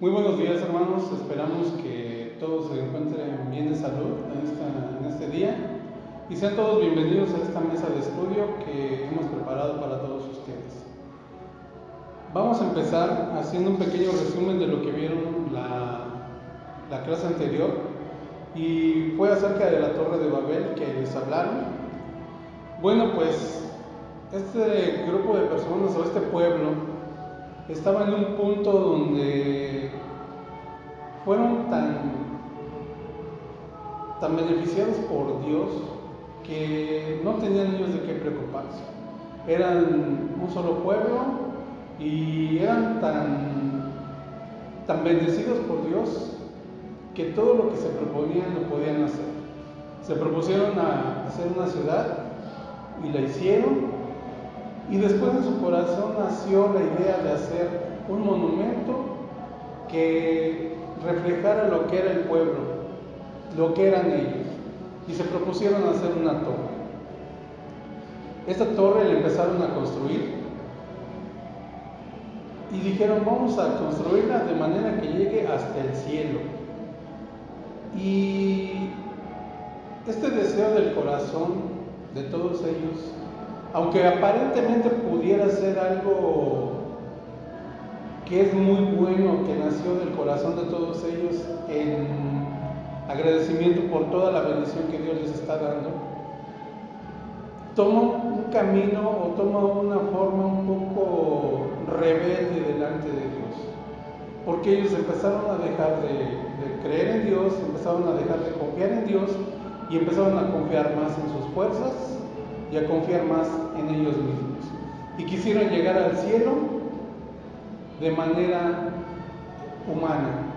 Muy buenos días, hermanos. Esperamos que todos se encuentren bien de salud en este día y sean todos bienvenidos a esta mesa de estudio que hemos preparado para todos ustedes. Vamos a empezar haciendo un pequeño resumen de lo que vieron la clase anterior, y fue acerca de la Torre de Babel que les hablaron. Bueno, pues este grupo de personas o este pueblo estaba en un punto donde fueron tan beneficiados por Dios que no tenían ellos de qué preocuparse. Eran un solo pueblo y eran tan bendecidos por Dios que todo lo que se proponían lo podían hacer. Se propusieron a hacer una ciudad y la hicieron, y después en su corazón nació la idea de hacer un monumento que reflejara lo que era el pueblo, lo que eran ellos, y se propusieron hacer una torre. Esta torre la empezaron a construir y dijeron: vamos a construirla de manera que llegue hasta el cielo. Y este deseo del corazón de todos ellos, aunque aparentemente pudiera ser algo que es muy bueno, que nació del corazón de todos ellos en agradecimiento por toda la bendición que Dios les está dando, toma un camino o toma una forma un poco rebelde delante de Dios, porque ellos empezaron a dejar de creer en Dios, empezaron a dejar de confiar en Dios y empezaron a confiar más en sus fuerzas y a confiar más en ellos mismos, y quisieron llegar al cielo de manera humana.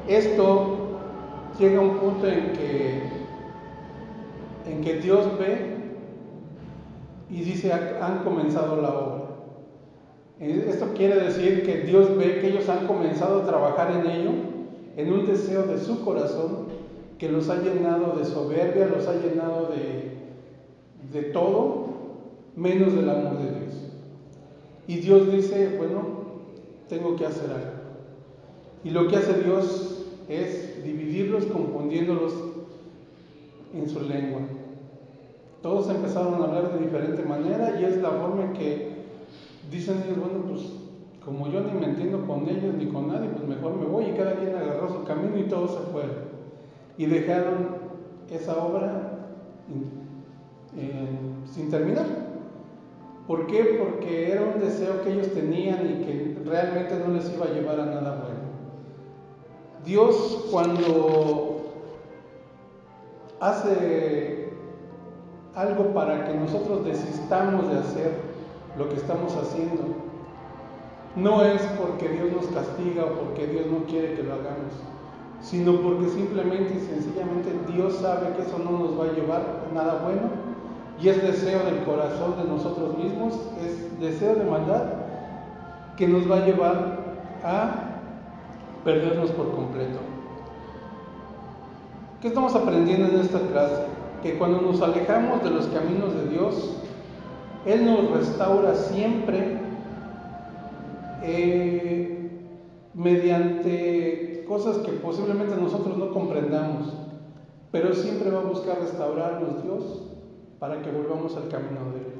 Esto llega a un punto en que Dios ve y dice: han comenzado la obra. Esto quiere decir que Dios ve que ellos han comenzado a trabajar en ello, en un deseo de su corazón que los ha llenado de soberbia, los ha llenado de todo menos del amor de Dios. Y Dios dice: bueno, tengo que hacer algo. Y lo que hace Dios es dividirlos, confundiéndolos en su lengua. Todos empezaron a hablar de diferente manera, y es la forma en que dicen ellos: bueno, pues como yo ni me entiendo con ellos ni con nadie, pues mejor me voy. Y cada quien agarró su camino y todos se fueron. Y dejaron esa obra sin terminar. ¿Por qué? Porque era un deseo que ellos tenían y que realmente no les iba a llevar a nada bueno. Dios, cuando hace algo para que nosotros desistamos de hacer lo que estamos haciendo, no es porque Dios nos castiga o porque Dios no quiere que lo hagamos, sino porque simplemente y sencillamente Dios sabe que eso no nos va a llevar a nada bueno, y es deseo del corazón de nosotros mismos, es deseo de maldad que nos va a llevar a perdernos por completo. ¿Qué estamos aprendiendo en esta clase? Que cuando nos alejamos de los caminos de Dios, Él nos restaura siempre mediante cosas que posiblemente nosotros no comprendamos, pero siempre va a buscar restaurarnos Dios para que volvamos al camino de Él.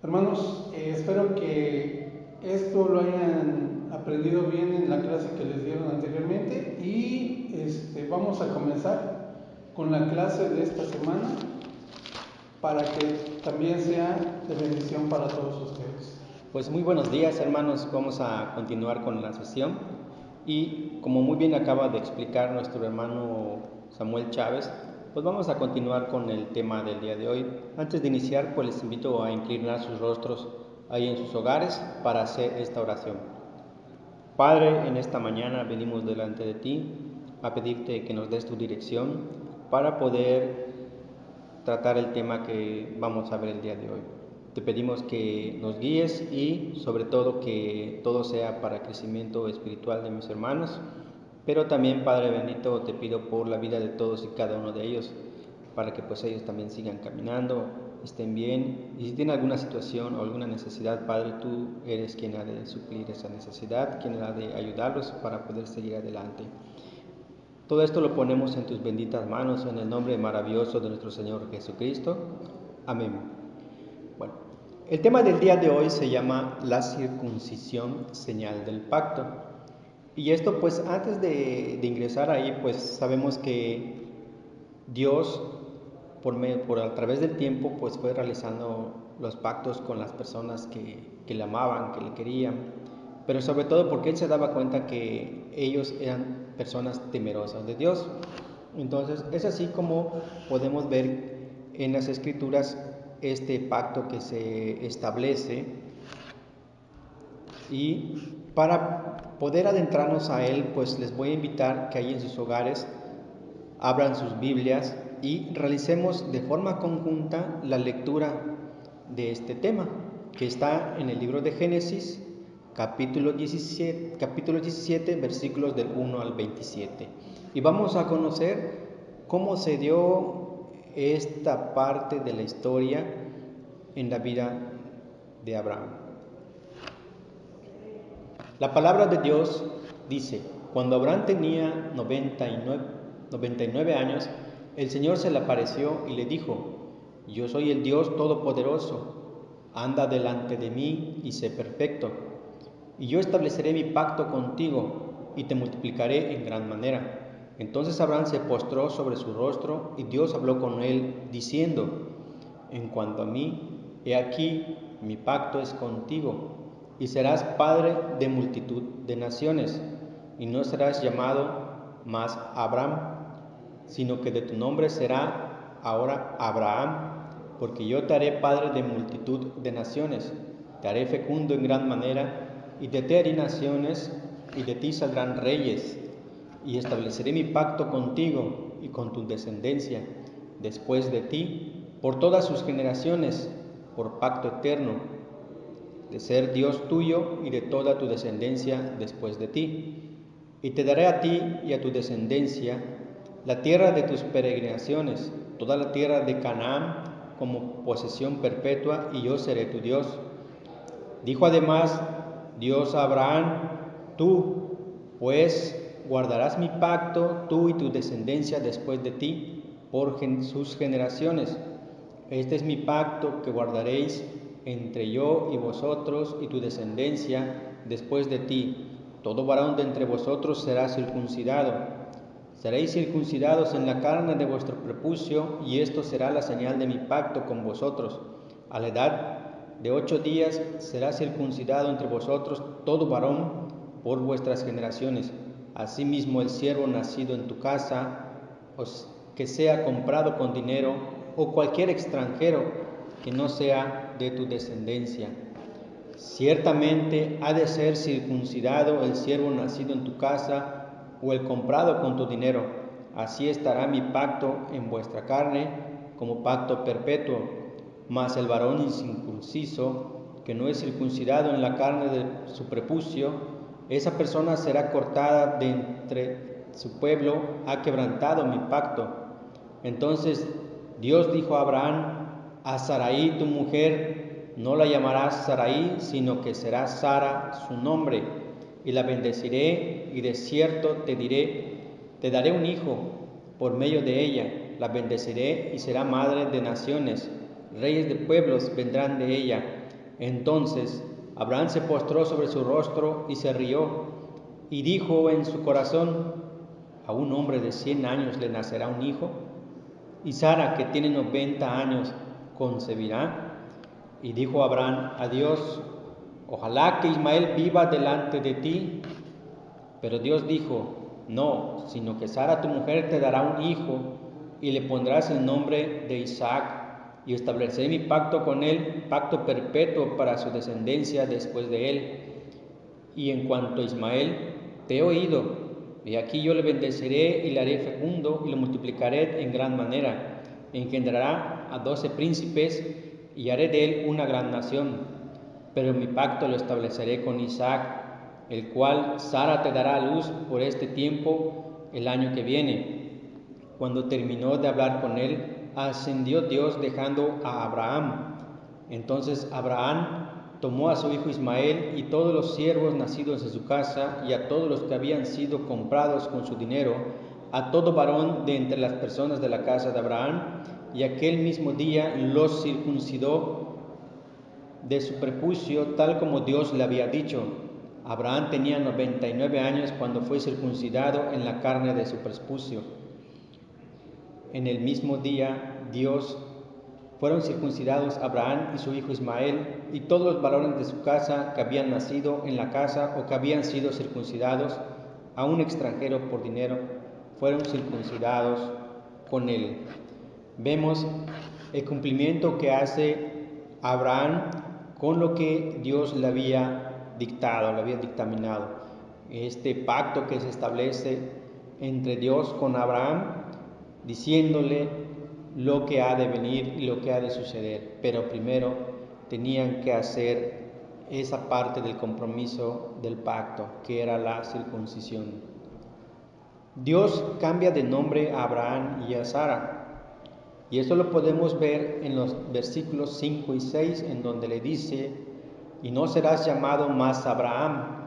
Hermanos, espero que esto lo hayan aprendido bien en la clase que les dieron anteriormente, y vamos a comenzar con la clase de esta semana para que también sea de bendición para todos ustedes. Pues muy buenos días, hermanos. Vamos a continuar con la sesión, y como muy bien acaba de explicar nuestro hermano Samuel Chávez, pues vamos a continuar con el tema del día de hoy. Antes de iniciar, pues les invito a inclinar sus rostros ahí en sus hogares para hacer esta oración. Padre, en esta mañana venimos delante de ti a pedirte que nos des tu dirección para poder tratar el tema que vamos a ver el día de hoy. Te pedimos que nos guíes y sobre todo que todo sea para crecimiento espiritual de mis hermanos, pero también, Padre bendito, te pido por la vida de todos y cada uno de ellos, para que pues ellos también sigan caminando estén bien. Y si tienen alguna situación o alguna necesidad, Padre, tú eres quien ha de suplir esa necesidad, quien ha de ayudarlos para poder seguir adelante. Todo esto lo ponemos en tus benditas manos, en el nombre maravilloso de nuestro Señor Jesucristo. Amén. Bueno, el tema del día de hoy se llama la circuncisión, señal del pacto. Y esto, pues, antes de ingresar ahí, pues sabemos que Dios, a través del tiempo, pues fue realizando los pactos con las personas que le amaban, que le querían, pero sobre todo porque Él se daba cuenta que ellos eran personas temerosas de Dios. Entonces, es así como podemos ver en las Escrituras este pacto que se establece, y para poder adentrarnos a él, pues les voy a invitar que ahí en sus hogares abran sus Biblias y realicemos de forma conjunta la lectura de este tema, que está en el libro de Génesis, capítulo 17, versículos del 1 al 27. Y vamos a conocer cómo se dio esta parte de la historia en la vida de Abraham. La palabra de Dios dice: cuando Abraham tenía 99 años, el Señor se le apareció y le dijo: yo soy el Dios Todopoderoso, anda delante de mí y sé perfecto, y yo estableceré mi pacto contigo y te multiplicaré en gran manera. Entonces Abraham se postró sobre su rostro y Dios habló con él diciendo: en cuanto a mí, he aquí, mi pacto es contigo, y serás padre de multitud de naciones, y no serás llamado más Abraham, sino que de tu nombre será ahora Abraham, porque yo te haré padre de multitud de naciones, te haré fecundo en gran manera, y de ti haré naciones, y de ti saldrán reyes, y estableceré mi pacto contigo y con tu descendencia después de ti, por todas sus generaciones, por pacto eterno, de ser Dios tuyo y de toda tu descendencia después de ti. Y te daré a ti y a tu descendencia la tierra de tus peregrinaciones, toda la tierra de Canaán como posesión perpetua, y yo seré tu Dios. Dijo además Dios a Abraham: tú, pues, guardarás mi pacto, tú y tu descendencia después de ti, por sus generaciones. Este es mi pacto que guardaréis entre yo y vosotros y tu descendencia después de ti. Todo varón de entre vosotros será circuncidado. Seréis circuncidados en la carne de vuestro prepucio, y esto será la señal de mi pacto con vosotros. A la edad de 8 días será circuncidado entre vosotros todo varón por vuestras generaciones. Asimismo, el siervo nacido en tu casa, que sea comprado con dinero, o cualquier extranjero que no sea de tu descendencia. Ciertamente ha de ser circuncidado el siervo nacido en tu casa, o el comprado con tu dinero. Así estará mi pacto en vuestra carne como pacto perpetuo. Mas el varón incircunciso, que no es circuncidado en la carne de su prepucio, esa persona será cortada de entre su pueblo, ha quebrantado mi pacto. Entonces Dios dijo a Abraham: a Sarai tu mujer no la llamarás Sarai, sino que será Sara su nombre, y la bendeciré, y de cierto te daré un hijo por medio de ella. La bendeciré y será madre de naciones, reyes de pueblos vendrán de ella. Entonces Abraham se postró sobre su rostro y se rió, y dijo en su corazón: a un hombre de 100 años le nacerá un hijo, y Sara, que tiene 90 años, concebirá. Y dijo Abraham a Dios: ojalá que Ismael viva delante de ti. Pero Dios dijo: no, sino que Sara tu mujer te dará un hijo, y le pondrás el nombre de Isaac, y estableceré mi pacto con él, pacto perpetuo para su descendencia después de él. Y en cuanto a Ismael, te he oído, y aquí yo le bendeciré y le haré fecundo y lo multiplicaré en gran manera. Engendrará a 12 príncipes y haré de él una gran nación. Pero mi pacto lo estableceré con Isaac, el cual Sara te dará a luz por este tiempo el año que viene. Cuando terminó de hablar con él, ascendió Dios dejando a Abraham. Entonces Abraham tomó a su hijo Ismael y todos los siervos nacidos en su casa y a todos los que habían sido comprados con su dinero, a todo varón de entre las personas de la casa de Abraham, y aquel mismo día los circuncidó de su prepucio, tal como Dios le había dicho. Abraham tenía 99 años cuando fue circuncidado en la carne de su prepucio. En el mismo día fueron circuncidados Abraham y su hijo Ismael y todos los varones de su casa que habían nacido en la casa o que habían sido circuncidados a un extranjero por dinero, fueron circuncidados con él. Vemos el cumplimiento que hace Abraham con lo que Dios le había dictado, le había dictaminado. Este pacto que se establece entre Dios con Abraham, diciéndole lo que ha de venir y lo que ha de suceder. Pero primero tenían que hacer esa parte del compromiso del pacto, que era la circuncisión. Dios cambia de nombre a Abraham y a Sara. Y eso lo podemos ver en los versículos 5 y 6, en donde le dice: y no serás llamado más Abraham,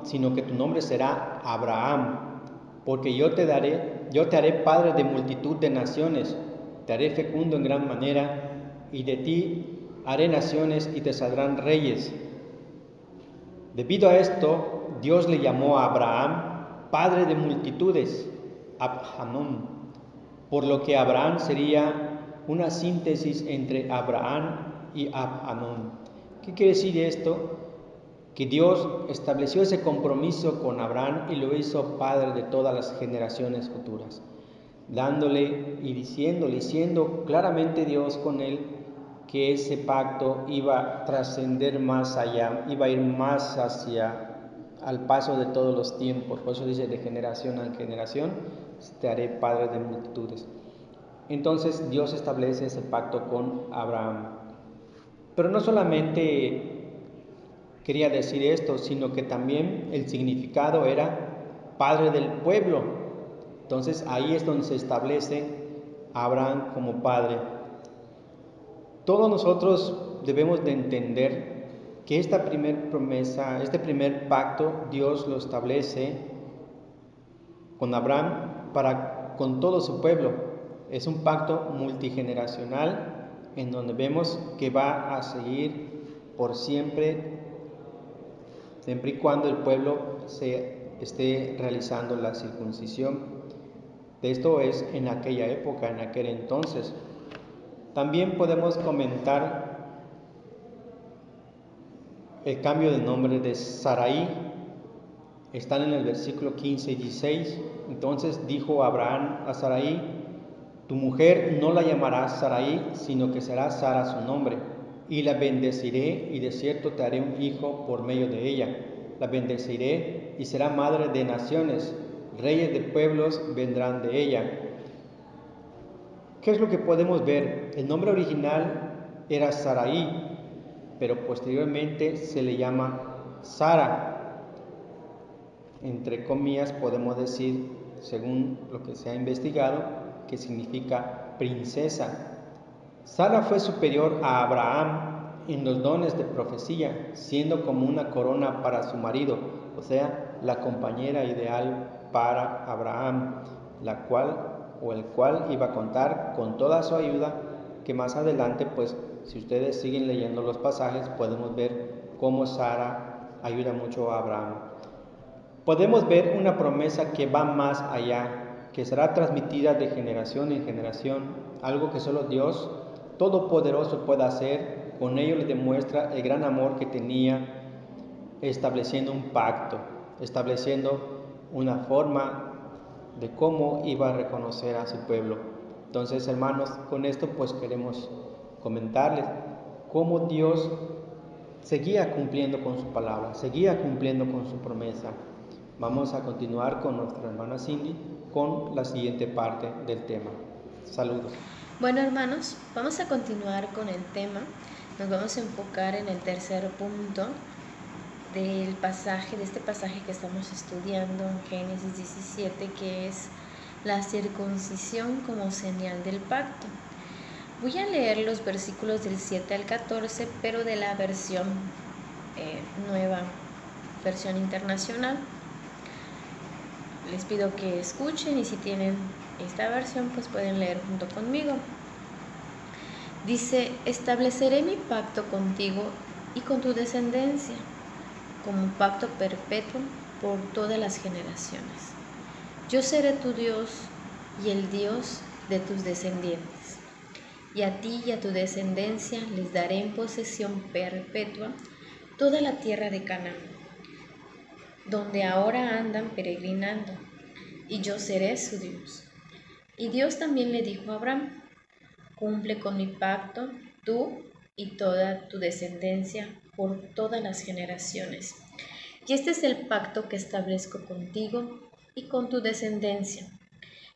sino que tu nombre será Abraham, porque yo te haré padre de multitud de naciones, te haré fecundo en gran manera, y de ti haré naciones y te saldrán reyes. Debido a esto, Dios le llamó a Abraham padre de multitudes, Abhamón, por lo que Abraham sería una síntesis entre Abraham y Abhamón. ¿Qué quiere decir esto? Que Dios estableció ese compromiso con Abraham y lo hizo padre de todas las generaciones futuras, dándole y diciéndole, siendo claramente Dios con él, que ese pacto iba a trascender más allá, iba a ir más al paso de todos los tiempos. Por eso dice: de generación en generación te haré padre de multitudes. Entonces Dios establece ese pacto con Abraham. Pero no solamente quería decir esto, sino que también el significado era padre del pueblo. Entonces ahí es donde se establece a Abraham como padre. Todos nosotros debemos de entender que esta primer promesa, este primer pacto, Dios lo establece con Abraham con todo su pueblo. Es un pacto multigeneracional en donde vemos que va a seguir por siempre, siempre y cuando el pueblo se esté realizando la circuncisión. Esto es en aquella época, en aquel entonces. También podemos comentar el cambio de nombre de Sarai. Están en el versículo 15 y 16. Entonces dijo Abraham a Sarai: tu mujer no la llamarás Sarai, sino que será Sara su nombre, y la bendeciré, y de cierto te haré un hijo por medio de ella. La bendeciré y será madre de naciones, reyes de pueblos vendrán de ella. ¿Qué es lo que podemos ver? El nombre original era Sarai, pero posteriormente se le llama Sara. Entre comillas podemos decir, según lo que se ha investigado, que significa princesa. Sara fue superior a Abraham en los dones de profecía, siendo como una corona para su marido, o sea, la compañera ideal para Abraham, el cual iba a contar con toda su ayuda, que más adelante, pues, si ustedes siguen leyendo los pasajes, podemos ver cómo Sara ayuda mucho a Abraham. Podemos ver una promesa que va más allá, que será transmitida de generación en generación, algo que solo Dios Todopoderoso puede hacer. Con ello le demuestra el gran amor que tenía, estableciendo un pacto, estableciendo una forma de cómo iba a reconocer a su pueblo. Entonces, hermanos, con esto pues queremos comentarles cómo Dios seguía cumpliendo con su palabra, seguía cumpliendo con su promesa. Vamos a continuar con nuestra hermana Cindy con la siguiente parte del tema. Saludos. Bueno, hermanos, vamos a continuar con el tema. Nos vamos a enfocar en el tercer punto de este pasaje que estamos estudiando en Génesis 17, que es la circuncisión como señal del pacto. Voy a leer los versículos del 7 al 14, pero de la versión nueva, versión internacional. Les pido que escuchen y si tienen esta versión, pues pueden leer junto conmigo. Dice: estableceré mi pacto contigo y con tu descendencia, como un pacto perpetuo por todas las generaciones. Yo seré tu Dios y el Dios de tus descendientes. Y a ti y a tu descendencia les daré en posesión perpetua toda la tierra de Canaán, donde ahora andan peregrinando, y yo seré su Dios. Y Dios también le dijo a Abraham: cumple con mi pacto, tú y toda tu descendencia por todas las generaciones. Y este es el pacto que establezco contigo y con tu descendencia,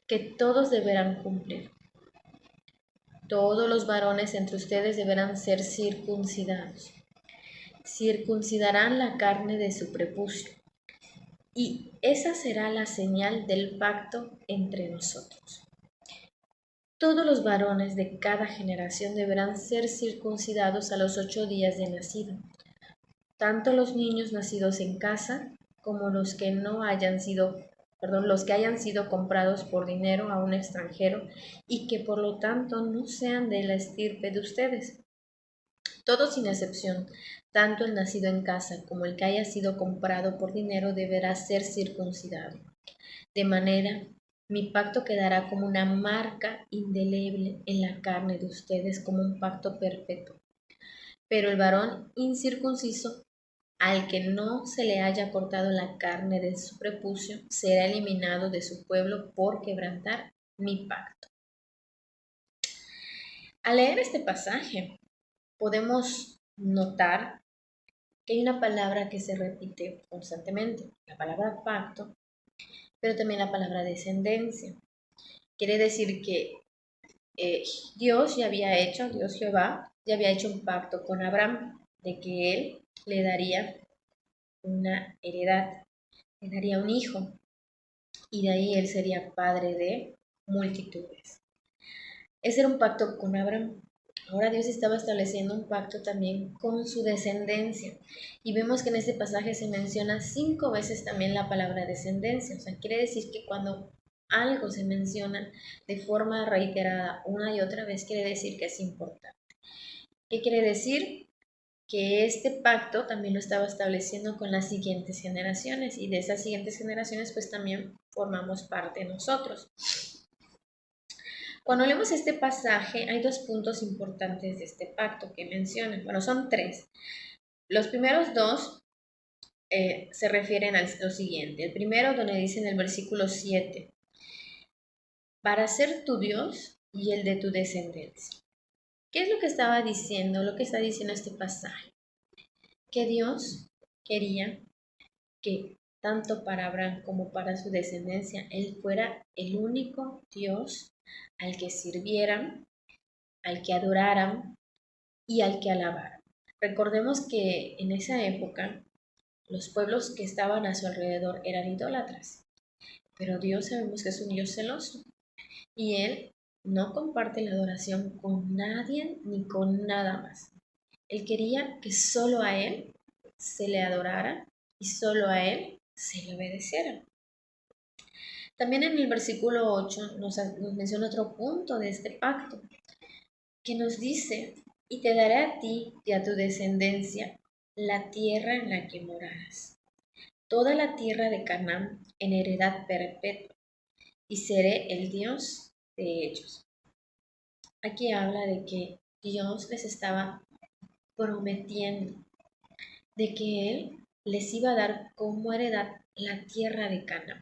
que todos deberán cumplir. Todos los varones entre ustedes deberán ser circuncidados. Circuncidarán la carne de su prepucio, y esa será la señal del pacto entre nosotros. Todos los varones de cada generación deberán ser circuncidados a los 8 días de nacido, tanto los niños nacidos en casa como los que hayan sido comprados por dinero a un extranjero y que por lo tanto no sean de la estirpe de ustedes. Todos sin excepción, tanto el nacido en casa como el que haya sido comprado por dinero deberá ser circuncidado. De manera, mi pacto quedará como una marca indeleble en la carne de ustedes, como un pacto perpetuo. Pero el varón incircunciso, al que no se le haya cortado la carne de su prepucio, será eliminado de su pueblo por quebrantar mi pacto. Al leer este pasaje, podemos notar que hay una palabra que se repite constantemente, la palabra pacto, pero también la palabra descendencia. Quiere decir que Dios Jehová, ya había hecho un pacto con Abraham de que él le daría una heredad, le daría un hijo, y de ahí él sería padre de multitudes. Ese era un pacto con Abraham. Ahora Dios estaba estableciendo un pacto también con su descendencia. Y vemos que en este pasaje se menciona 5 veces también la palabra descendencia. O sea, quiere decir que cuando algo se menciona de forma reiterada una y otra vez, quiere decir que es importante. ¿Qué quiere decir? Que este pacto también lo estaba estableciendo con las siguientes generaciones. Y de esas siguientes generaciones, pues también formamos parte nosotros. Cuando leemos este pasaje, hay 2 puntos importantes de este pacto que mencionan. Bueno, son 3. Los primeros 2 se refieren a lo siguiente. El primero, donde dice en el versículo 7, para ser tu Dios y el de tu descendencia. ¿Qué es lo que estaba diciendo? Lo que está diciendo este pasaje. Que Dios quería que tanto para Abraham como para su descendencia, él fuera el único Dios al que sirvieran, al que adoraran y al que alabaran. Recordemos que en esa época los pueblos que estaban a su alrededor eran idólatras, pero Dios sabemos que es un Dios celoso y Él no comparte la adoración con nadie ni con nada más. Él quería que solo a Él se le adorara y solo a Él se le obedeciera. También en el versículo 8 nos menciona otro punto de este pacto, que nos dice: y te daré a ti y a tu descendencia la tierra en la que morarás, toda la tierra de Canaán en heredad perpetua, y seré el Dios de ellos. Aquí habla de que Dios les estaba prometiendo de que Él les iba a dar como heredad la tierra de Canaán.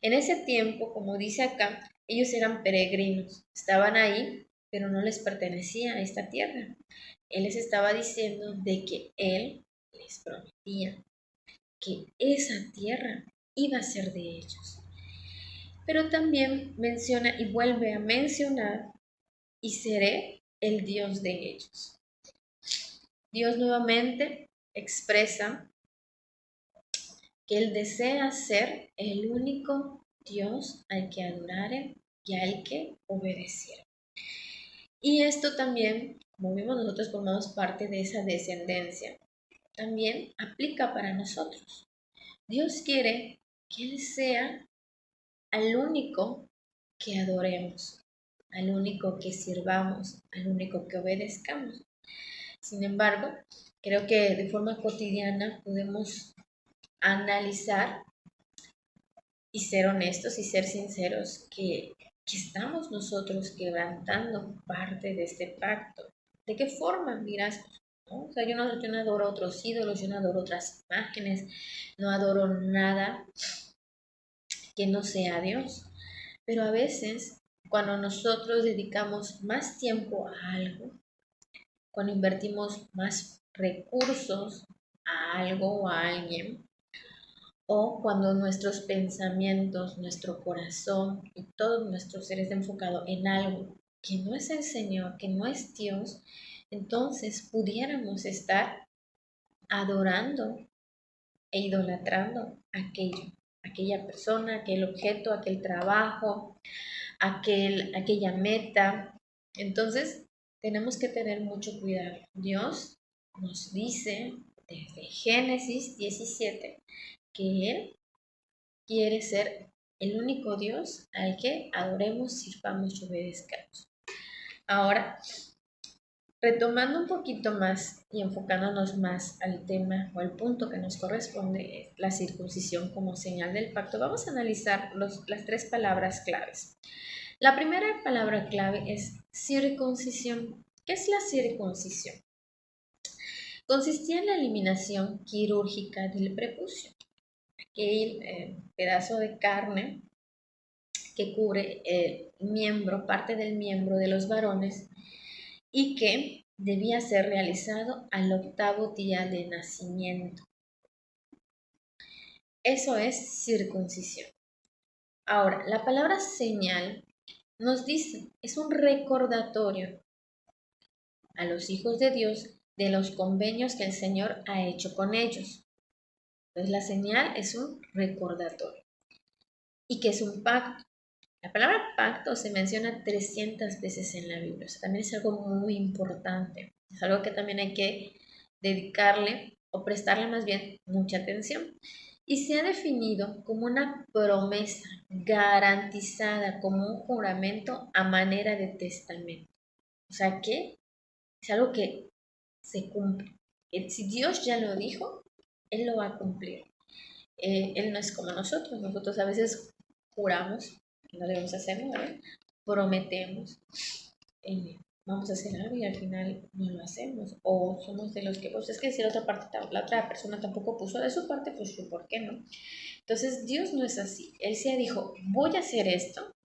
En ese tiempo, como dice acá, ellos eran peregrinos, estaban ahí, pero no les pertenecía a esta tierra. Él les estaba diciendo de que Él les prometía que esa tierra iba a ser de ellos. Pero también menciona y vuelve a mencionar: y seré el Dios de ellos. Dios nuevamente expresa que Él desea ser el único Dios hay que adorar y hay que obedecer. Y esto también, como vimos, nosotros formamos parte de esa descendencia. También aplica para nosotros. Dios quiere que Él sea al único que adoremos, al único que sirvamos, al único que obedezcamos. Sin embargo, creo que de forma cotidiana podemos analizar y ser honestos y ser sinceros que estamos nosotros quebrantando parte de este pacto. ¿De qué forma? Dirás, ¿no? O sea, yo no adoro otros ídolos, yo no adoro otras imágenes, no adoro nada que no sea Dios. Pero a veces, cuando nosotros dedicamos más tiempo a algo, cuando invertimos más recursos a algo o a alguien, o cuando nuestros pensamientos, nuestro corazón y todo nuestro ser está enfocado en algo que no es el Señor, que no es Dios, entonces pudiéramos estar adorando e idolatrando aquella persona, aquel objeto, aquel trabajo, aquella meta. Entonces, tenemos que tener mucho cuidado. Dios nos dice desde Génesis 17 que Él quiere ser el único Dios al que adoremos, sirvamos y obedezcamos. Ahora, retomando un poquito más y enfocándonos más al tema o al punto que nos corresponde, la circuncisión como señal del pacto, vamos a analizar las tres palabras claves. La primera palabra clave es circuncisión. ¿Qué es la circuncisión? Consistía en la eliminación quirúrgica del prepucio, aquel pedazo de carne que cubre parte del miembro de los varones y que debía ser realizado al 8º día de nacimiento. Eso es circuncisión. Ahora, la palabra señal nos dice, es un recordatorio a los hijos de Dios de los convenios que el Señor ha hecho con ellos. Entonces la señal es un recordatorio. ¿Y qué es un pacto? La palabra pacto se menciona 300 veces en la Biblia. O sea, también es algo muy importante. Es algo que también hay que dedicarle o prestarle más bien mucha atención. Y se ha definido como una promesa garantizada, como un juramento a manera de testamento. O sea que es algo que se cumple. Si Dios ya lo dijo, Él lo va a cumplir. Él no es como nosotros. Nosotros a veces juramos que no debemos hacerlo, ¿verdad? Prometemos, vamos a hacer algo y al final no lo hacemos. O somos de los que, pues es que si la otra persona tampoco puso de su parte, pues yo, ¿por qué no? Entonces Dios no es así. Él sí dijo, voy a hacer esto.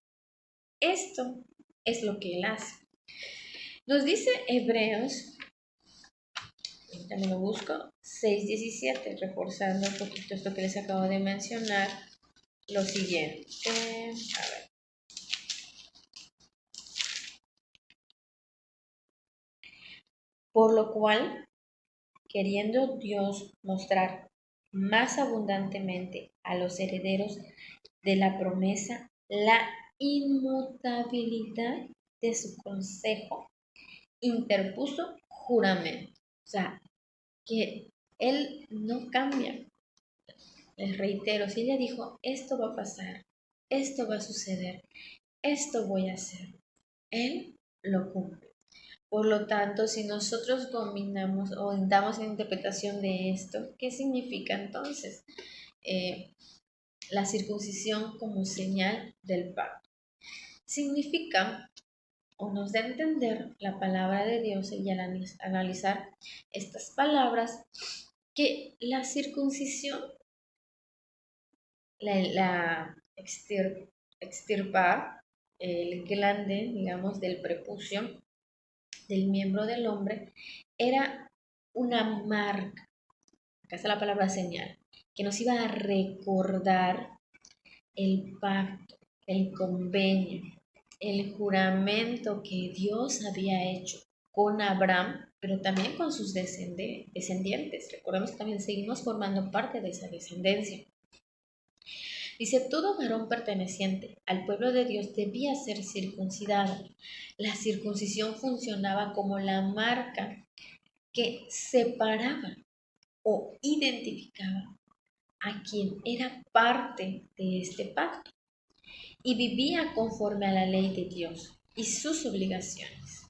Esto es lo que Él hace. Nos dice Hebreos, también lo busco, 6:17, reforzando un poquito esto que les acabo de mencionar, lo siguiente. A ver. Por lo cual, queriendo Dios mostrar más abundantemente a los herederos de la promesa la inmutabilidad de su consejo, interpuso juramento. O sea, que Él no cambia. Les reitero, si ella dijo, esto va a pasar, esto va a suceder, esto voy a hacer, Él lo cumple. Por lo tanto, si nosotros dominamos o damos una interpretación de esto, ¿qué significa entonces la circuncisión como señal del pacto? Significa, o nos da a entender la palabra de Dios y al analizar estas palabras, que la circuncisión, la extirpar el glande, digamos, del prepucio, del miembro del hombre, era una marca, acá está la palabra señal, que nos iba a recordar el pacto, el convenio, el juramento que Dios había hecho con Abraham, pero también con sus descendientes. Recordemos que también seguimos formando parte de esa descendencia. Dice, todo varón perteneciente al pueblo de Dios debía ser circuncidado. La circuncisión funcionaba como la marca que separaba o identificaba a quien era parte de este pacto y vivía conforme a la ley de Dios y sus obligaciones.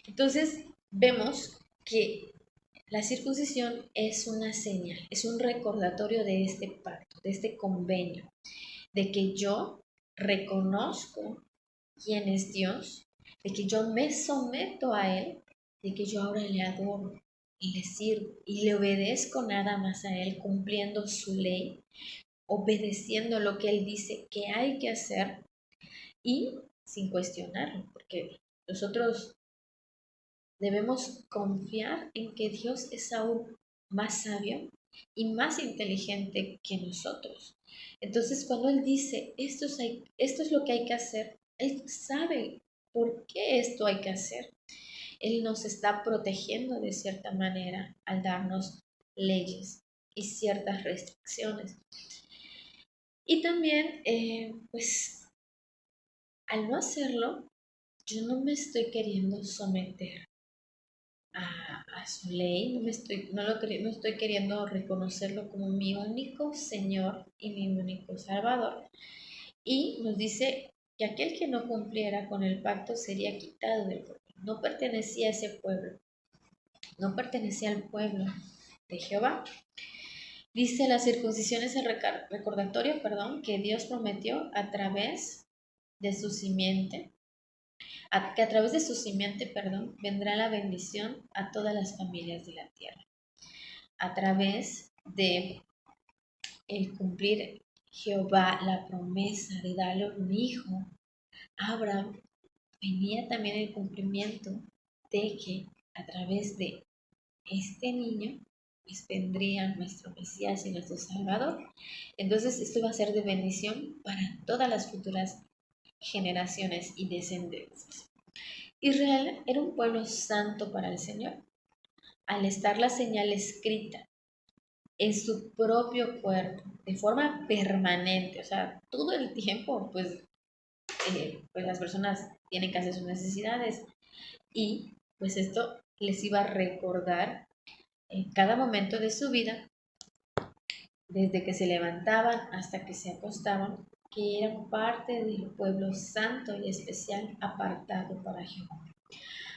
Entonces, vemos que la circuncisión es una señal, es un recordatorio de este pacto, de este convenio, de que yo reconozco quién es Dios, de que yo me someto a Él, de que yo ahora le adoro y le sirvo y le obedezco nada más a Él, cumpliendo su ley, obedeciendo lo que Él dice que hay que hacer y sin cuestionarlo, porque nosotros debemos confiar en que Dios es aún más sabio y más inteligente que nosotros. Entonces, cuando Él dice, esto es lo que hay que hacer, Él sabe por qué esto hay que hacer. Él nos está protegiendo de cierta manera al darnos leyes y ciertas restricciones. Y también, pues, al no hacerlo, yo no me estoy queriendo someter a su ley, no estoy queriendo reconocerlo como mi único Señor y mi único Salvador. Y nos dice que aquel que no cumpliera con el pacto sería quitado del pueblo. No pertenecía a ese pueblo, no pertenecía al pueblo de Jehová. Dice, la circuncisión es el recordatorio, que Dios prometió a través de su simiente, que a través de su simiente, vendrá la bendición a todas las familias de la tierra. A través de el cumplir Jehová la promesa de darle un hijo a Abraham, venía también el cumplimiento de que a través de este niño pues vendría nuestro Mesías y nuestro Salvador. Entonces esto va a ser de bendición para todas las futuras generaciones y descendencias. Israel era un pueblo santo para el Señor. Al estar la señal escrita en su propio cuerpo, de forma permanente, o sea, todo el tiempo, pues las personas tienen que hacer sus necesidades y pues esto les iba a recordar en cada momento de su vida, desde que se levantaban hasta que se acostaban, que eran parte del pueblo santo y especial apartado para Jehová.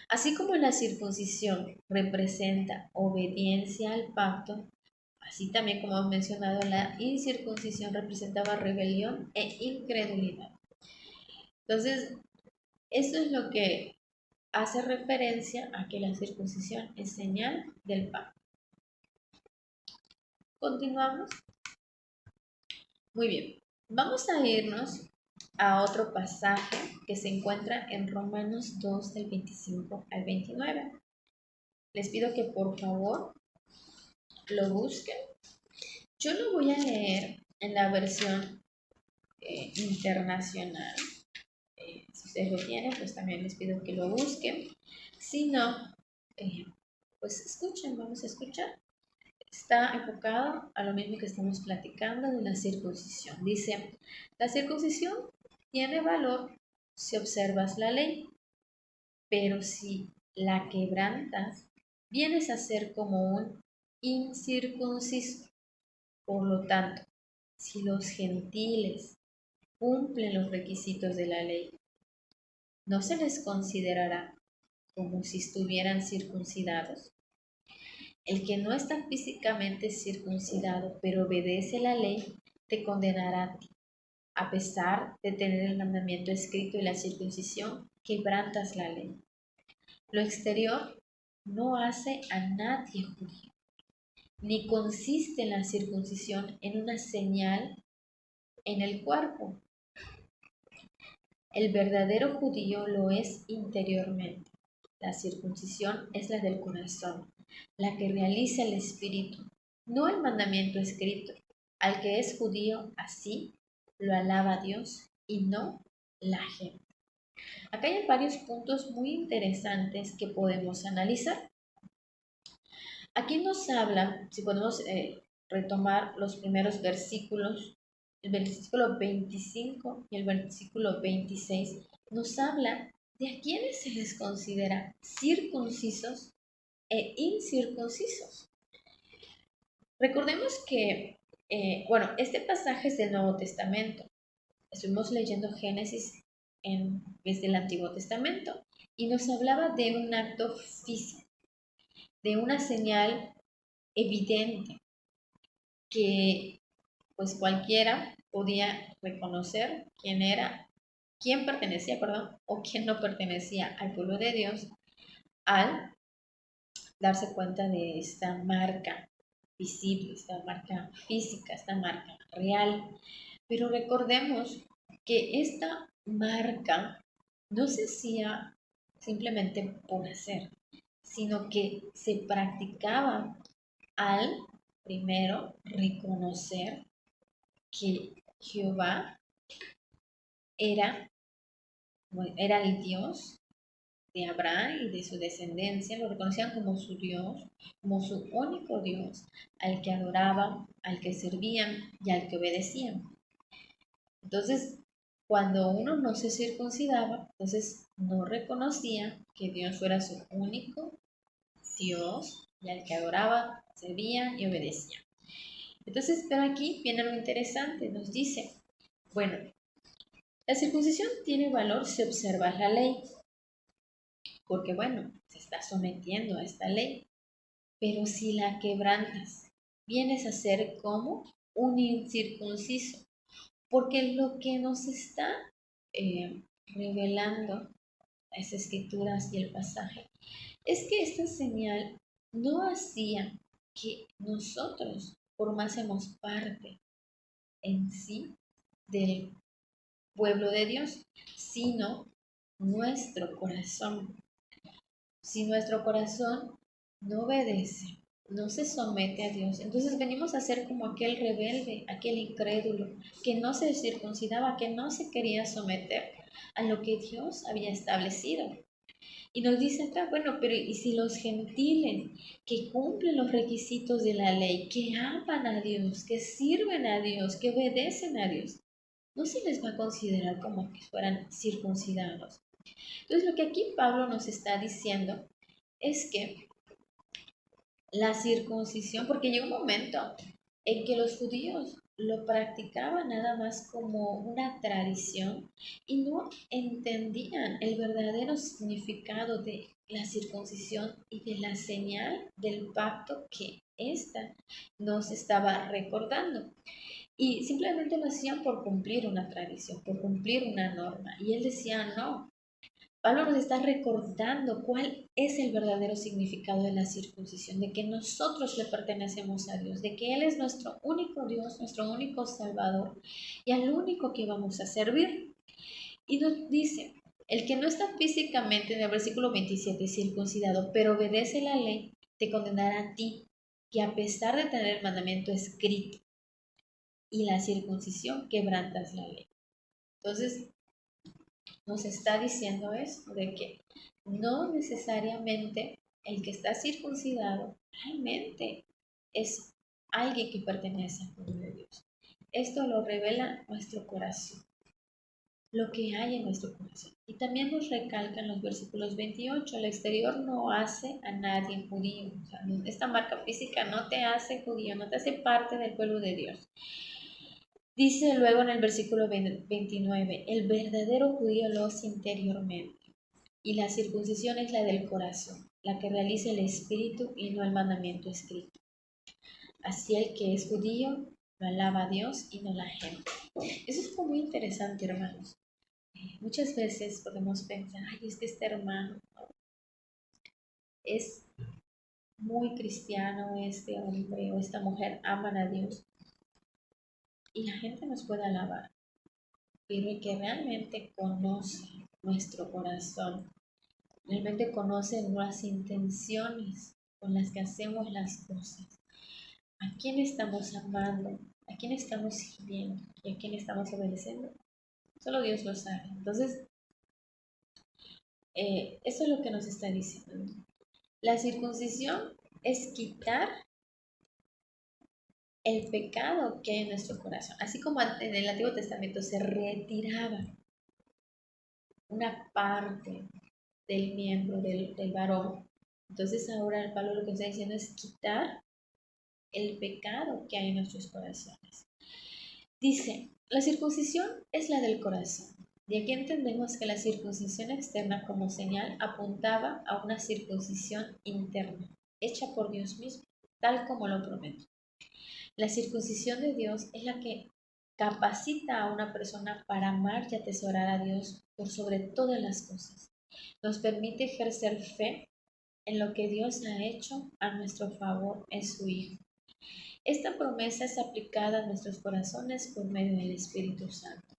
Así como la circuncisión representa obediencia al pacto, así también como hemos mencionado, la incircuncisión representaba rebelión e incredulidad. Entonces, esto es lo que hace referencia a que la circuncisión es señal del pacto. Continuamos. Muy bien, vamos a irnos a otro pasaje que se encuentra en Romanos 2 del 25 al 29. Les pido que por favor lo busquen. Yo lo voy a leer en la versión internacional. Si ustedes lo tienen, pues también les pido que lo busquen. Si no, pues escuchen, vamos a escuchar. Está enfocado a lo mismo que estamos platicando de la circuncisión. Dice, la circuncisión tiene valor si observas la ley, pero si la quebrantas, vienes a ser como un incircunciso. Por lo tanto, si los gentiles cumplen los requisitos de la ley, no se les considerará como si estuvieran circuncidados. El que no está físicamente circuncidado, pero obedece la ley, te condenará a ti. A pesar de tener el mandamiento escrito y la circuncisión, quebrantas la ley. Lo exterior no hace a nadie judío, ni consiste la circuncisión en una señal en el cuerpo. El verdadero judío lo es interiormente. La circuncisión es la del corazón, la que realiza el espíritu, no el mandamiento escrito. Al que es judío, así lo alaba Dios y no la gente. Acá hay varios puntos muy interesantes que podemos analizar. Aquí nos habla, si podemos retomar los primeros versículos el versículo 25 y el versículo 26, nos habla de a quienes se les considera circuncisos e incircuncisos. Recordemos que, este pasaje es del Nuevo Testamento. Estuvimos leyendo Génesis desde el Antiguo Testamento y nos hablaba de un acto físico, de una señal evidente que pues cualquiera podía reconocer quién pertenecía, o quién no pertenecía al pueblo de Dios al darse cuenta de esta marca visible, esta marca física, esta marca real. Pero recordemos que esta marca no se hacía simplemente por hacer, sino que se practicaba al primero reconocer que Jehová era el Dios de Abraham y de su descendencia, lo reconocían como su Dios, como su único Dios, al que adoraban, al que servían y al que obedecían. Entonces, cuando uno no se circuncidaba, entonces no reconocía que Dios fuera su único Dios y al que adoraban, servían y obedecían. Entonces, pero aquí viene lo interesante, nos dice, bueno, la circuncisión tiene valor si observas la ley, porque se está sometiendo a esta ley, pero si la quebrantas, vienes a ser como un incircunciso, porque lo que nos está revelando las escrituras y el pasaje es que esta señal no hacía que nosotros formásemos parte en sí del pueblo de Dios, sino nuestro corazón. Si nuestro corazón no obedece, no se somete a Dios, entonces venimos a ser como aquel rebelde, aquel incrédulo, que no se circuncidaba, que no se quería someter a lo que Dios había establecido. Y nos dice acá, pero ¿y si los gentiles que cumplen los requisitos de la ley, que aman a Dios, que sirven a Dios, que obedecen a Dios, no se les va a considerar como que fueran circuncidados? Entonces, lo que aquí Pablo nos está diciendo es que la circuncisión, porque llegó un momento en que los judíos lo practicaban nada más como una tradición y no entendían el verdadero significado de la circuncisión y de la señal del pacto que ésta nos estaba recordando. Y simplemente lo hacían por cumplir una tradición, por cumplir una norma. Y él decía, no, Pablo nos está recordando cuál es el verdadero significado de la circuncisión, de que nosotros le pertenecemos a Dios, de que Él es nuestro único Dios, nuestro único Salvador y al único que vamos a servir. Y nos dice, el que no está físicamente, en el versículo 27, circuncidado, pero obedece la ley, te condenará a ti, que a pesar de tener el mandamiento escrito y la circuncisión, quebrantas la ley. Entonces, nos está diciendo eso, de que no necesariamente el que está circuncidado realmente es alguien que pertenece al pueblo de Dios. Esto lo revela nuestro corazón, lo que hay en nuestro corazón. Y también nos recalca en los versículos 28, el exterior no hace a nadie judío. O sea, esta marca física no te hace judío, no te hace parte del pueblo de Dios. Dice luego en el versículo 29, el verdadero judío lo hace interiormente, y la circuncisión es la del corazón, la que realiza el espíritu y no el mandamiento escrito. Así el que es judío lo alaba a Dios y no la gente. Eso es muy interesante, hermanos. Muchas veces podemos pensar, ay, es que este hermano es muy cristiano, este hombre o esta mujer aman a Dios, y la gente nos puede alabar, pero el que realmente conoce nuestro corazón, realmente conoce nuestras intenciones con las que hacemos las cosas, a quién estamos amando, a quién estamos sirviendo y a quién estamos obedeciendo, solo Dios lo sabe. Entonces, eso es lo que nos está diciendo. La circuncisión es quitar el pecado que hay en nuestro corazón. Así como en el Antiguo Testamento se retiraba una parte del miembro del varón, entonces ahora el Pablo lo que está diciendo es quitar el pecado que hay en nuestros corazones. Dice, la circuncisión es la del corazón. Y aquí entendemos que la circuncisión externa como señal apuntaba a una circuncisión interna, hecha por Dios mismo, tal como lo prometió. La circuncisión de Dios es la que capacita a una persona para amar y atesorar a Dios por sobre todas las cosas. Nos permite ejercer fe en lo que Dios ha hecho a nuestro favor en su Hijo. Esta promesa es aplicada a nuestros corazones por medio del Espíritu Santo.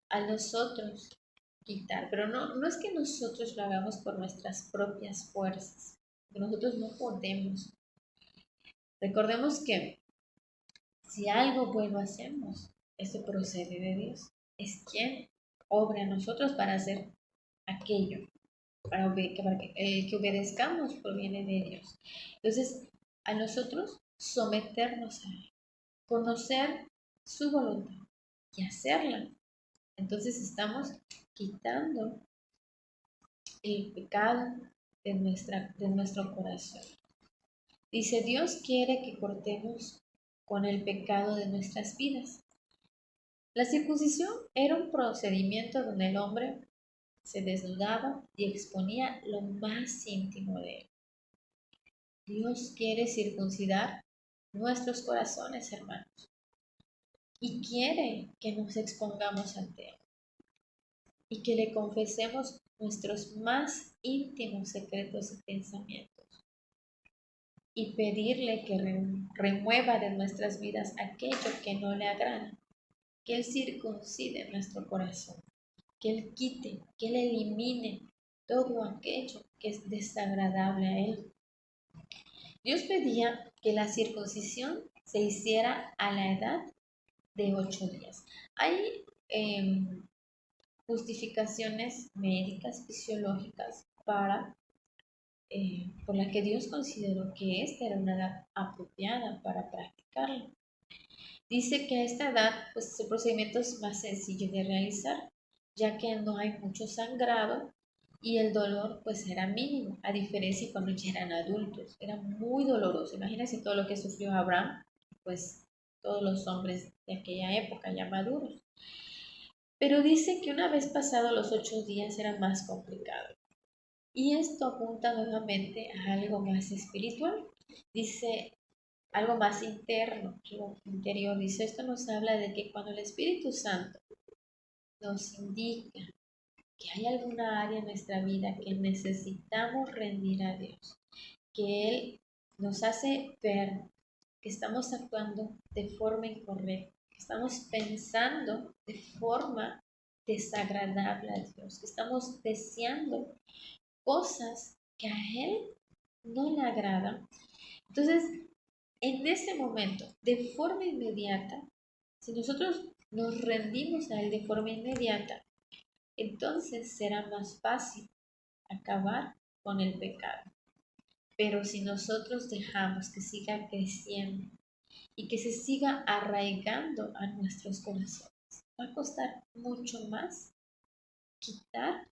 A nosotros quitar, pero no es que nosotros lo hagamos por nuestras propias fuerzas, que nosotros no podemos. Recordemos que si algo bueno hacemos, esto procede de Dios. Es quien obra a nosotros para hacer aquello, que obedezcamos proviene de Dios. Entonces, a nosotros someternos a Él, conocer su voluntad y hacerla. Entonces estamos quitando el pecado de nuestro corazón. Dice, Dios quiere que cortemos con el pecado de nuestras vidas. La circuncisión era un procedimiento donde el hombre se desnudaba y exponía lo más íntimo de él. Dios quiere circuncidar nuestros corazones, hermanos, y quiere que nos expongamos ante Él y que le confesemos nuestros más íntimos secretos y pensamientos y pedirle que remueva de nuestras vidas aquello que no le agrada, que Él circuncide nuestro corazón, que Él quite, que Él elimine todo aquello que es desagradable a Él. Dios pedía que la circuncisión se hiciera a la edad de 8 días. Hay justificaciones médicas, fisiológicas, por la que Dios consideró que esta era una edad apropiada para practicarla. Dice que a esta edad, pues el procedimiento es más sencillo de realizar, ya que no hay mucho sangrado y el dolor pues era mínimo, a diferencia de cuando ya eran adultos. Era muy doloroso. Imagínense todo lo que sufrió Abraham, pues todos los hombres de aquella época ya maduros. Pero dice que una vez pasados los 8 días era más complicado. Y esto apunta nuevamente a algo más espiritual. Dice algo más interno, algo interior. Dice, esto nos habla de que cuando el Espíritu Santo nos indica que hay alguna área en nuestra vida que necesitamos rendir a Dios, que Él nos hace ver que estamos actuando de forma incorrecta, que estamos pensando de forma desagradable a Dios, que estamos deseando cosas que a Él no le agradan. Entonces, en ese momento, de forma inmediata, si nosotros nos rendimos a Él de forma inmediata, entonces será más fácil acabar con el pecado. Pero si nosotros dejamos que siga creciendo y que se siga arraigando a nuestros corazones, va a costar mucho más quitar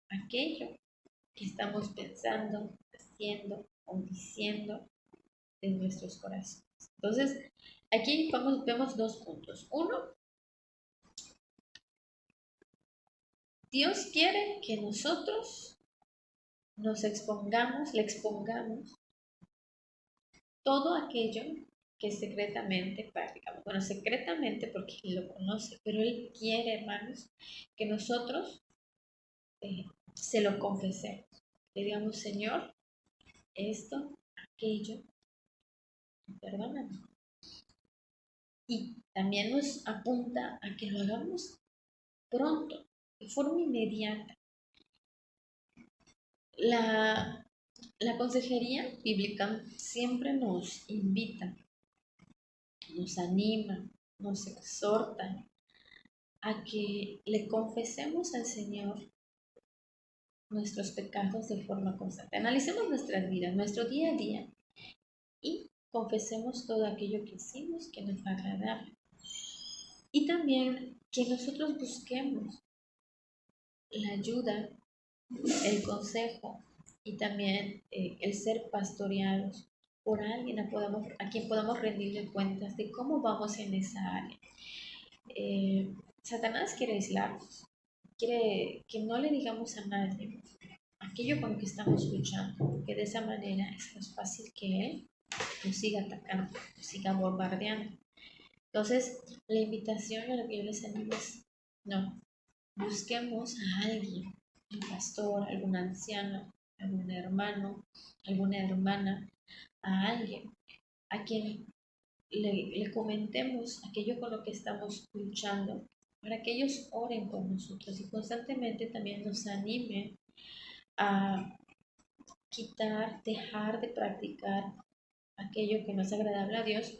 aquello que estamos pensando, haciendo o diciendo de nuestros corazones. Entonces, aquí vemos 2 puntos. Uno, Dios quiere que nosotros nos expongamos, le expongamos todo aquello que secretamente practicamos. Bueno, secretamente porque Él lo conoce, pero Él quiere, hermanos, que nosotros se lo confesemos. Le digamos, Señor, esto, aquello, perdóname. Y también nos apunta a que lo hagamos pronto, de forma inmediata. La consejería bíblica siempre nos invita, nos anima, nos exhorta a que le confesemos al Señor nuestros pecados de forma constante. Analicemos nuestras vidas, nuestro día a día y confesemos todo aquello que hicimos que nos va a agradar. Y también que nosotros busquemos la ayuda, el consejo y también el ser pastoreados por alguien a quien podamos rendirle cuentas de cómo vamos en esa área. Satanás quiere aislarnos, quiere que no le digamos a nadie aquello con lo que estamos luchando, porque de esa manera es más fácil que él nos siga atacando, nos siga bombardeando. Entonces, la invitación a la que yo les animo es, no, busquemos a alguien, un pastor, algún anciano, algún hermano, alguna hermana, a alguien a quien le comentemos aquello con lo que estamos luchando, para que ellos oren por nosotros y constantemente también nos animen a dejar de practicar aquello que no es agradable a Dios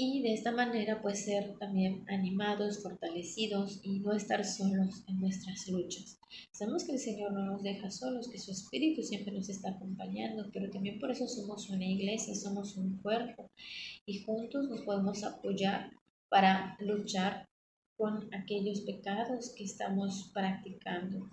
y de esta manera pues ser también animados, fortalecidos y no estar solos en nuestras luchas. Sabemos que el Señor no nos deja solos, que su Espíritu siempre nos está acompañando, pero también por eso somos una iglesia, somos un cuerpo y juntos nos podemos apoyar para luchar con aquellos pecados que estamos practicando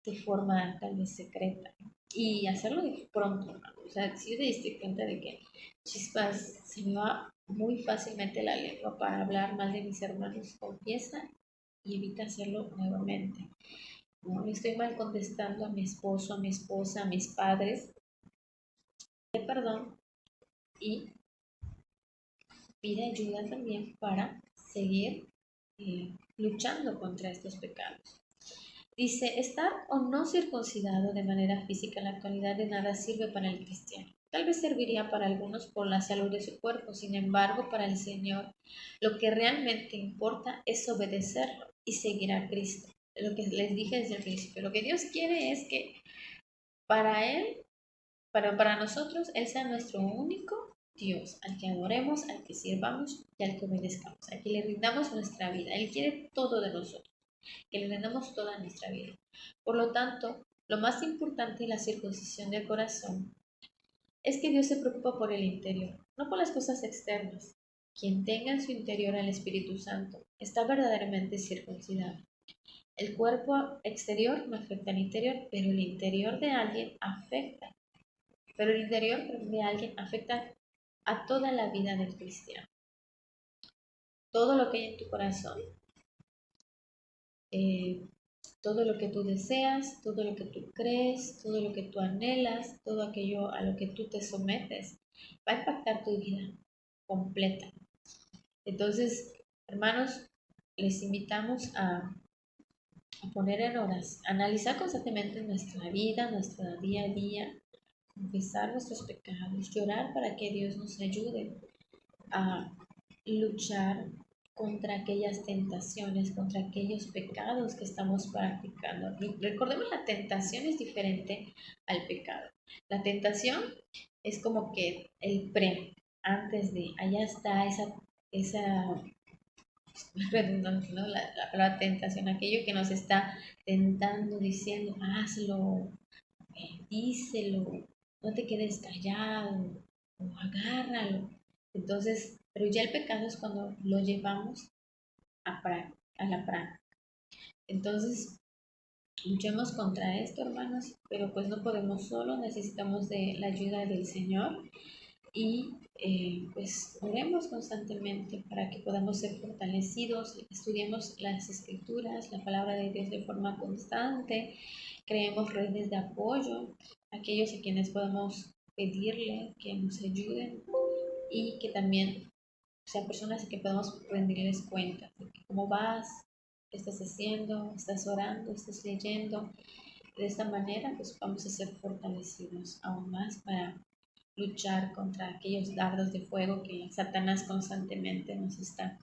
de forma tal vez secreta y hacerlo de pronto, hermano. O sea, si te diste cuenta de que chispas se me va muy fácilmente la lengua para hablar mal de mis hermanos, confiesa y evita hacerlo nuevamente. No le estoy mal contestando a mi esposo, a mi esposa, a mis padres, pide perdón y pide ayuda también para seguir luchando contra estos pecados. Dice, estar o no circuncidado de manera física en la actualidad de nada sirve para el cristiano. Tal vez serviría para algunos por la salud de su cuerpo, sin embargo, para el Señor lo que realmente importa es obedecerlo y seguir a Cristo. Lo que les dije desde el principio, lo que Dios quiere es que para Él, para nosotros, Él sea nuestro único Dios, al que adoremos, al que sirvamos y al que obedezcamos, al que le rindamos nuestra vida. Él quiere todo de nosotros, que le rendamos toda nuestra vida. Por lo tanto, lo más importante en la circuncisión del corazón es que Dios se preocupa por el interior, no por las cosas externas. Quien tenga en su interior al Espíritu Santo está verdaderamente circuncidado. El cuerpo exterior no afecta al interior, pero el interior de alguien afecta. Pero el interior de alguien afecta a toda la vida del cristiano. Todo lo que hay en tu corazón, eh, todo lo que tú deseas, todo lo que tú crees, todo lo que tú anhelas, todo aquello a lo que tú te sometes, va a impactar tu vida completa. Entonces, hermanos, les invitamos a poner en horas, a analizar constantemente nuestra vida, nuestro día a día, confesar nuestros pecados, llorar para que Dios nos ayude a luchar contra aquellas tentaciones, contra aquellos pecados que estamos practicando. Recordemos, la tentación es diferente al pecado. La tentación es como que el antes de, allá está esa redundante, ¿no? La tentación, aquello que nos está tentando, diciendo, hazlo, díselo, no te quedes callado, o agárralo. Entonces, pero ya el pecado es cuando lo llevamos a la práctica. Entonces, luchemos contra esto, hermanos, pero pues no podemos solo, necesitamos de la ayuda del Señor y pues oremos constantemente para que podamos ser fortalecidos, estudiemos las escrituras, la palabra de Dios de forma constante, creemos redes de apoyo, aquellos a quienes podamos pedirle que nos ayuden y que también sean personas a que podamos rendirles cuenta de que cómo vas, qué estás haciendo, estás orando, estás leyendo. De esta manera pues vamos a ser fortalecidos aún más para luchar contra aquellos dardos de fuego que Satanás constantemente nos está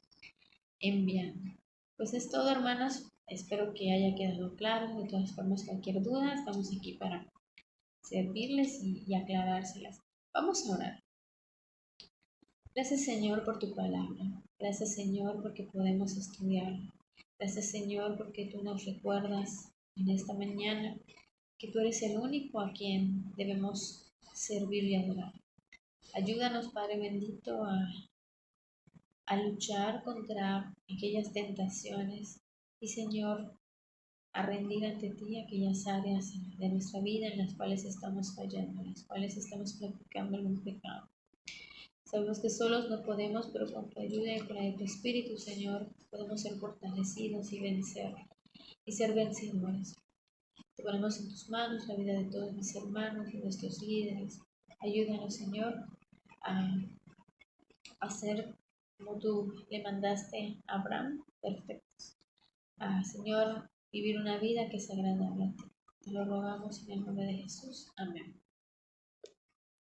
enviando. Pues es todo, hermanos. Espero que haya quedado claro. De todas formas, cualquier duda, estamos aquí para servirles y aclarárselas. Vamos a orar. Gracias, Señor, por tu palabra. Gracias, Señor, porque podemos estudiarla. Gracias, Señor, porque tú nos recuerdas en esta mañana que tú eres el único a quien debemos servir y adorar. Ayúdanos, Padre bendito, a luchar contra aquellas tentaciones y, Señor, a rendir ante ti aquellas áreas de nuestra vida en las cuales estamos fallando, en las cuales estamos practicando algún pecado. Sabemos que solos no podemos, pero con tu ayuda y con la de tu Espíritu, Señor, podemos ser fortalecidos y vencer y ser vencedores. Te ponemos en tus manos la vida de todos mis hermanos y nuestros líderes. Ayúdanos, Señor, a ser como tú le mandaste a Abraham, perfectos. Señor, vivir una vida que es agradable a ti. Te lo rogamos en el nombre de Jesús. Amén.